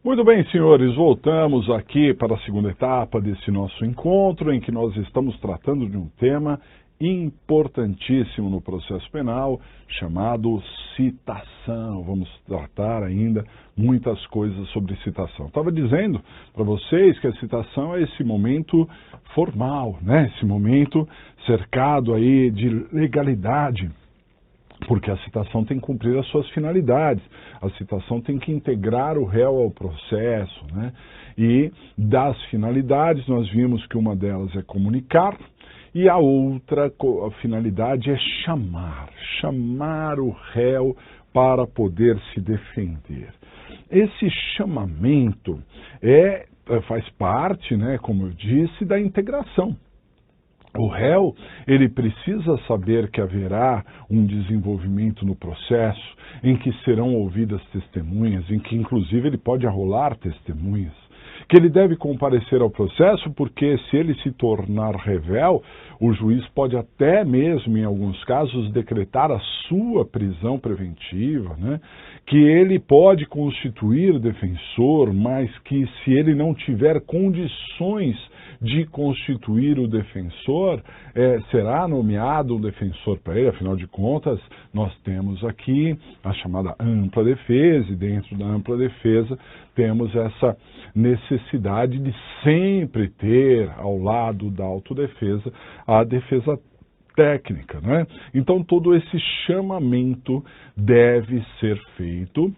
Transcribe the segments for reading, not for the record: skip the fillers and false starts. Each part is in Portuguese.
Muito bem, senhores, voltamos aqui para a segunda etapa desse nosso encontro, em que nós estamos tratando de um tema importantíssimo no processo penal, chamado citação. Vamos tratar ainda muitas coisas sobre citação. Estava dizendo para vocês que a citação é esse momento formal, né? Esse momento cercado aí de legalidade, porque a citação tem que cumprir as suas finalidades, a citação tem que integrar o réu ao processo, né? E das finalidades nós vimos que uma delas é comunicar, e a outra a finalidade é chamar o réu para poder se defender. Esse chamamento faz parte, né, como eu disse, da integração. O réu, ele precisa saber que haverá um desenvolvimento no processo, em que serão ouvidas testemunhas, em que inclusive ele pode arrolar testemunhas, que ele deve comparecer ao processo, porque se ele se tornar réu, o juiz pode até mesmo, em alguns casos, decretar a sua prisão preventiva, né? Que ele pode constituir defensor, mas que se ele não tiver condições de constituir o defensor, será nomeado um defensor para ele. Afinal de contas, nós temos aqui a chamada ampla defesa, e dentro da ampla defesa temos essa necessidade de sempre ter ao lado da autodefesa a defesa técnica, né? Então todo esse chamamento deve ser feito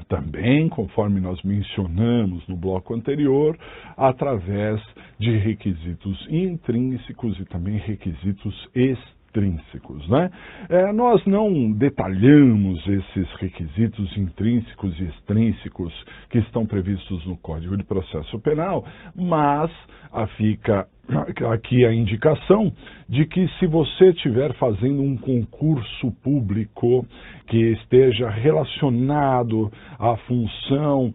também, conforme nós mencionamos no bloco anterior, através de requisitos intrínsecos e também requisitos extrínsecos, né? Nós não detalhamos esses requisitos intrínsecos e extrínsecos que estão previstos no Código de Processo Penal, mas fica aqui a indicação de que se você estiver fazendo um concurso público que esteja relacionado à função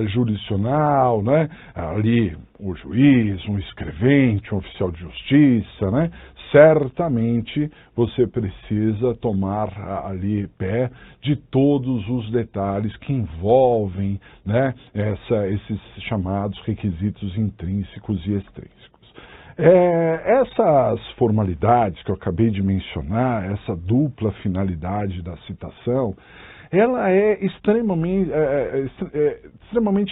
jurisdicional, né? Ali o juiz, um escrevente, um oficial de justiça, né? Certamente você precisa tomar ali pé de todos os detalhes que envolvem, né, esses chamados requisitos intrínsecos e extrínsecos. Essas formalidades que eu acabei de mencionar, essa dupla finalidade da citação, ela é extremamente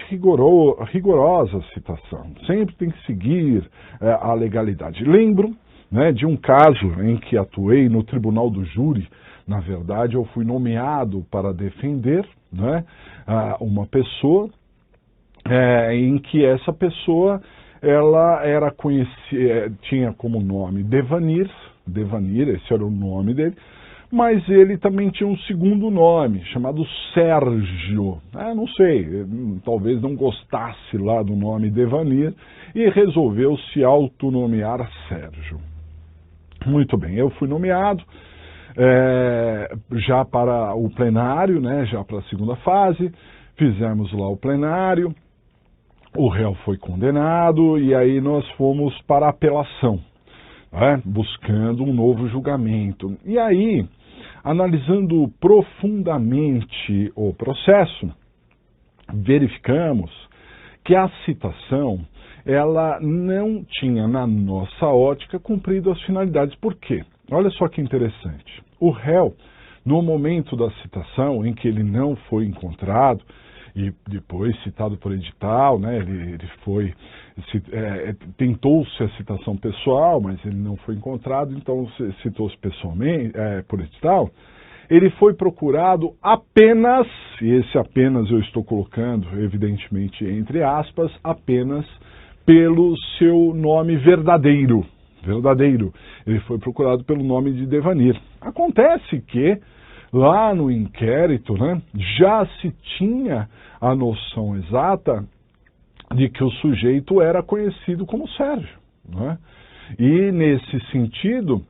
rigorosa a citação. Sempre tem que seguir a legalidade. Lembro, né, de um caso em que atuei no Tribunal do Júri. Na verdade, eu fui nomeado para defender, né, uma pessoa em que essa pessoa ela era conhecida, tinha como nome Devanir, esse era o nome dele, mas ele também tinha um segundo nome, chamado Sérgio. Não sei, talvez não gostasse lá do nome Devanir e resolveu se autonomear Sérgio. Muito bem, eu fui nomeado já para o plenário, né, já para a segunda fase, fizemos lá o plenário, o réu foi condenado e aí nós fomos para a apelação, né, buscando um novo julgamento. E aí, analisando profundamente o processo, verificamos que a citação ela não tinha, na nossa ótica, cumprido as finalidades. Por quê? Olha só que interessante. O réu, no momento da citação, em que ele não foi encontrado, e depois citado por edital, né, ele foi, tentou-se a citação pessoal, mas ele não foi encontrado, então citou-se pessoalmente, por edital. Ele foi procurado apenas, e esse apenas eu estou colocando, evidentemente, entre aspas, apenas pelo seu nome verdadeiro. Ele foi procurado pelo nome de Devanir. Acontece que lá no inquérito, né, já se tinha a noção exata de que o sujeito era conhecido como Sérgio, né? E nesse sentido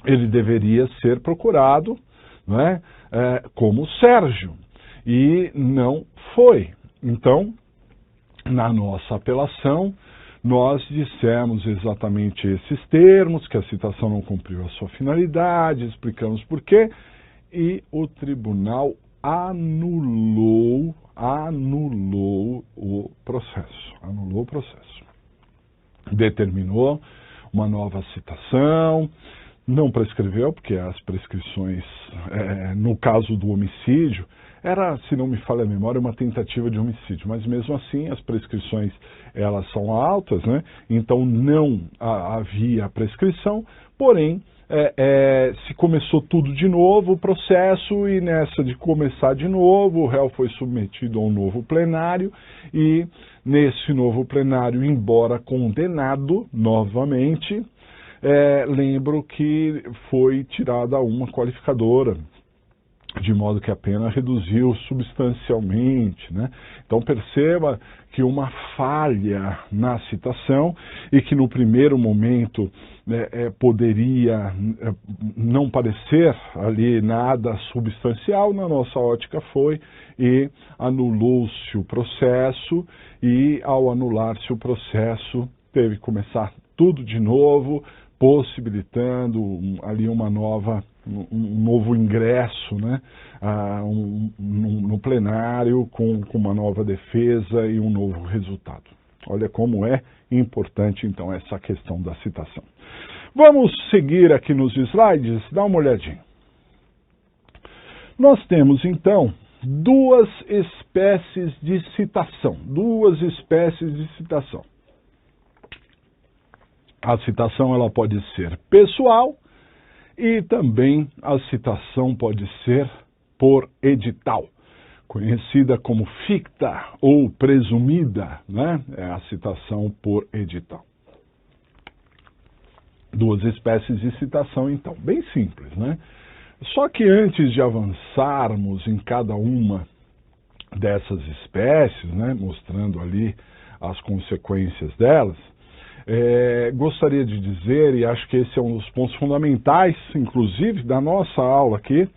ele deveria ser procurado, né, como Sérgio, e não foi. Então, na nossa apelação, nós dissemos exatamente esses termos, que a citação não cumpriu a sua finalidade, explicamos por quê, e o tribunal anulou anulou o processo. Anulou o processo. Determinou uma nova citação, não prescreveu, porque as prescrições, no caso do homicídio, era, se não me falha a memória, uma tentativa de homicídio, mas mesmo assim as prescrições elas são altas, né? Então não havia prescrição, porém se começou tudo de novo o processo, e nessa de começar de novo o réu foi submetido a um novo plenário, e nesse novo plenário, embora condenado novamente, lembro que foi tirada uma qualificadora, de modo que a pena reduziu substancialmente, né? Então perceba que uma falha na citação, e que no primeiro momento poderia não parecer ali nada substancial, na nossa ótica foi, e anulou-se o processo, e ao anular-se o processo teve que começar tudo de novo, possibilitando ali um novo ingresso, né, no plenário, com uma nova defesa e um novo resultado. Olha como é importante, então, essa questão da citação. Vamos seguir aqui nos slides, dá uma olhadinha. Nós temos, então, duas espécies de citação. A citação ela pode ser pessoal, e também a citação pode ser por edital, conhecida como ficta ou presumida, né? É a citação por edital. Duas espécies de citação, então, bem simples, né? Só que antes de avançarmos em cada uma dessas espécies, né, mostrando ali as consequências delas, gostaria de dizer, e acho que esse é um dos pontos fundamentais, inclusive, da nossa aula aqui,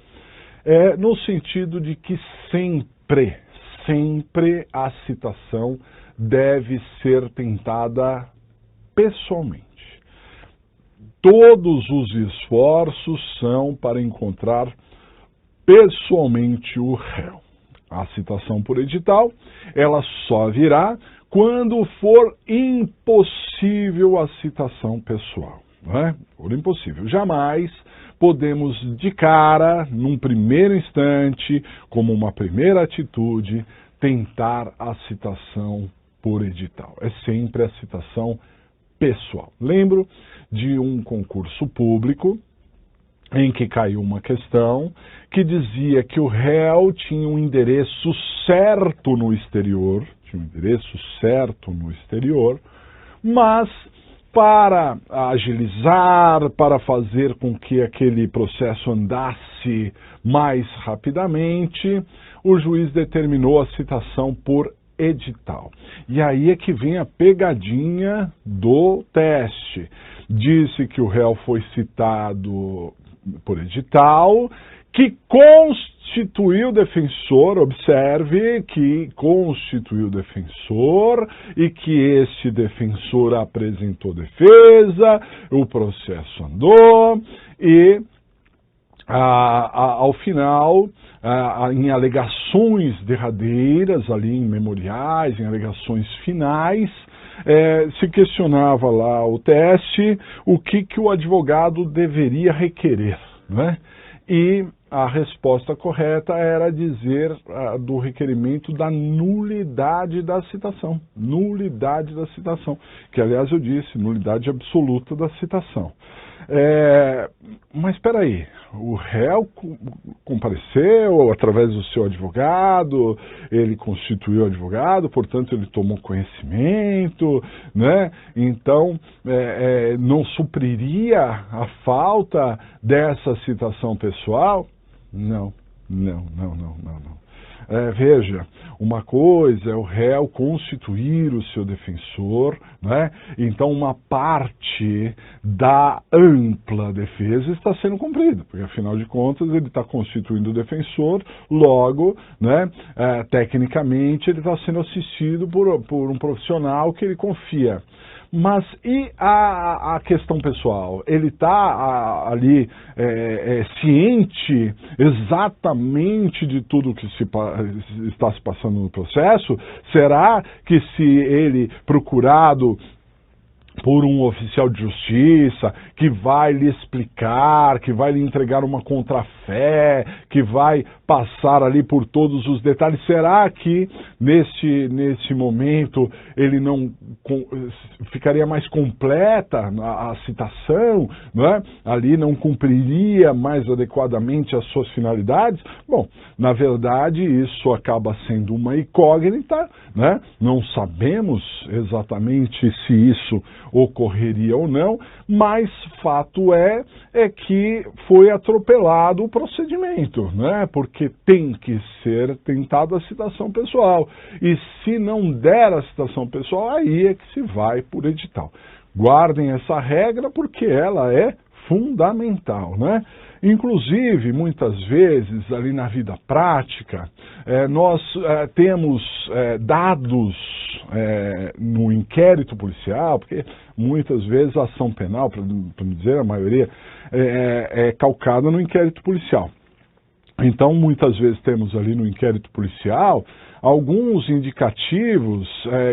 no sentido de que sempre a citação deve ser tentada pessoalmente. Todos os esforços são para encontrar pessoalmente o réu. A citação por edital, ela só virá quando for impossível a citação pessoal, não é? For impossível. Jamais podemos de cara, num primeiro instante, como uma primeira atitude, tentar a citação por edital. É sempre a citação pessoal. Lembro de um concurso público em que caiu uma questão que dizia que o réu tinha um endereço certo no exterior, mas para agilizar, para fazer com que aquele processo andasse mais rapidamente, o juiz determinou a citação por edital. E aí é que vem a pegadinha do teste. Disse que o réu foi citado por edital, que constituiu defensor, observe que constituiu defensor e que este defensor apresentou defesa, o processo andou e ao final, em alegações derradeiras, ali em memoriais, em alegações finais, se questionava lá o teste o que o advogado deveria requerer, né? E a resposta correta era dizer do requerimento da nulidade da citação. Nulidade da citação, que aliás eu disse, nulidade absoluta da citação. Mas espera aí, o réu compareceu através do seu advogado, ele constituiu advogado, portanto ele tomou conhecimento, né? Então não supriria a falta dessa citação pessoal? Não. Veja, uma coisa é o réu constituir o seu defensor, né? Então uma parte da ampla defesa está sendo cumprida, porque afinal de contas ele está constituindo o defensor, logo, né, tecnicamente ele está sendo assistido por um profissional que ele confia. Mas e a questão pessoal? Ele está ali ciente exatamente de tudo que está se passando no processo? Será que se ele procurado por um oficial de justiça, que vai lhe explicar, que vai lhe entregar uma contrafé, que vai passar ali por todos os detalhes, será que nesse momento ele não ficaria mais completa a citação, né? Ali não cumpriria mais adequadamente as suas finalidades? Bom, na verdade isso acaba sendo uma incógnita, né? Não sabemos exatamente se isso ocorreria ou não, mas fato é que foi atropelado o procedimento, né? Porque tem que ser tentada a citação pessoal. E se não der a citação pessoal, aí é que se vai por edital. Guardem essa regra porque ela é fundamental, né? Inclusive, muitas vezes, ali na vida prática, nós temos dados no inquérito policial, porque muitas vezes a ação penal, para não dizer a maioria, é calcada no inquérito policial. Então, muitas vezes temos ali no inquérito policial alguns indicativos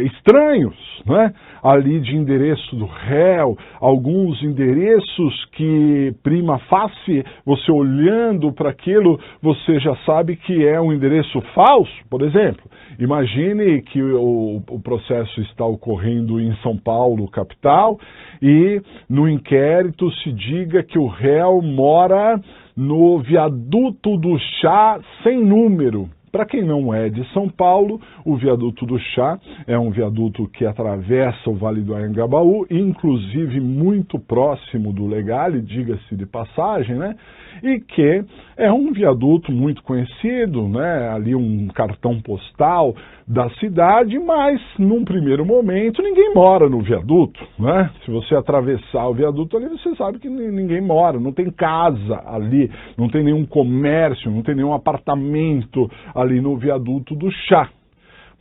estranhos, né? Ali de endereço do réu, alguns endereços que, prima facie, você olhando para aquilo, você já sabe que é um endereço falso, por exemplo. Imagine que o processo está ocorrendo em São Paulo, capital, e no inquérito se diga que o réu mora no viaduto do Chá sem número. Para quem não é de São Paulo, o viaduto do Chá é um viaduto que atravessa o Vale do Anhangabaú, inclusive muito próximo do Legale, diga-se de passagem, né? E que é um viaduto muito conhecido, né? Ali um cartão postal da cidade, mas num primeiro momento ninguém mora no viaduto, né? Se você atravessar o viaduto ali, você sabe que ninguém mora, não tem casa ali, não tem nenhum comércio, não tem nenhum apartamento ali no viaduto do Chá.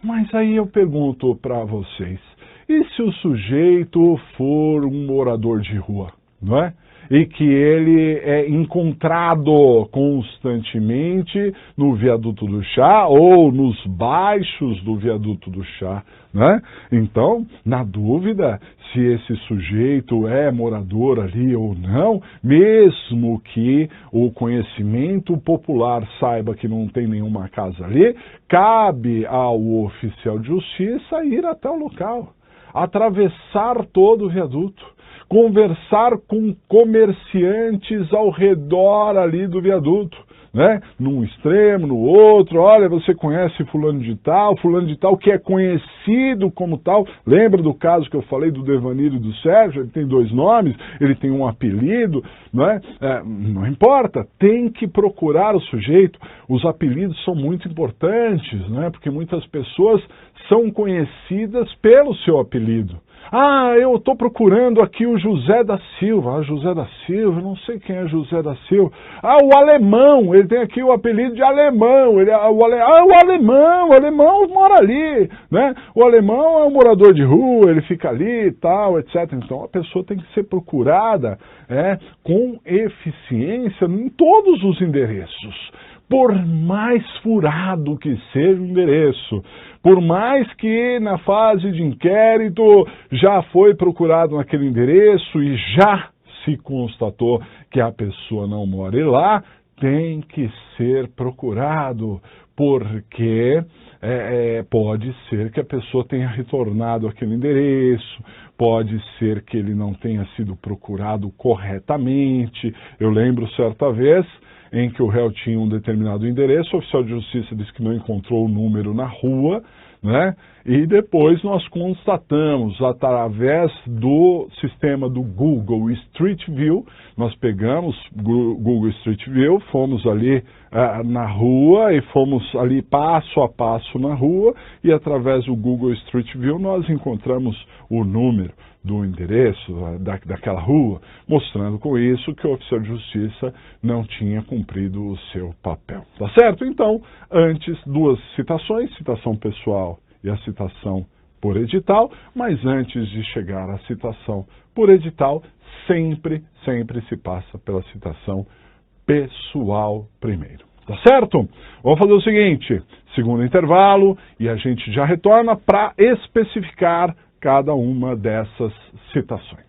Mas aí eu pergunto para vocês, e se o sujeito for um morador de rua, não é? E que ele é encontrado constantemente no viaduto do Chá ou nos baixos do viaduto do Chá, né? Então, na dúvida se esse sujeito é morador ali ou não, mesmo que o conhecimento popular saiba que não tem nenhuma casa ali, cabe ao oficial de justiça ir até o local, atravessar todo o viaduto, conversar com comerciantes ao redor ali do viaduto, né? Num extremo, no outro, olha, você conhece fulano de tal que é conhecido como tal. Lembra do caso que eu falei do Devanir e do Sérgio? Ele tem 2 nomes, ele tem um apelido, né? Não importa, tem que procurar o sujeito. Os apelidos são muito importantes, né? Porque muitas pessoas são conhecidas pelo seu apelido. Ah, eu estou procurando aqui o José da Silva. Ah, José da Silva, não sei quem é José da Silva. Ah, o Alemão, ele tem aqui o apelido de Alemão. O Alemão mora ali, né? O Alemão é um morador de rua, ele fica ali e tal, etc. Então a pessoa tem que ser procurada com eficiência em todos os endereços. Por mais furado que seja o endereço, por mais que na fase de inquérito já foi procurado naquele endereço e já se constatou que a pessoa não mora lá, tem que ser procurado, porque pode ser que a pessoa tenha retornado àquele endereço, pode ser que ele não tenha sido procurado corretamente. Eu lembro certa vez em que o réu tinha um determinado endereço, o oficial de justiça disse que não encontrou o número na rua, né? E depois nós constatamos, através do sistema do Google Street View, nós pegamos Google Street View, fomos ali na rua e fomos ali passo a passo na rua e através do Google Street View nós encontramos o número do endereço daquela rua, mostrando com isso que o oficial de justiça não tinha cumprido o seu papel. Tá certo? Então, antes, 2 citações, citação pessoal e a citação por edital, mas antes de chegar à citação por edital, sempre se passa pela citação pessoal primeiro. Tá certo? Vamos fazer o seguinte, segundo intervalo, e a gente já retorna para especificar cada uma dessas citações.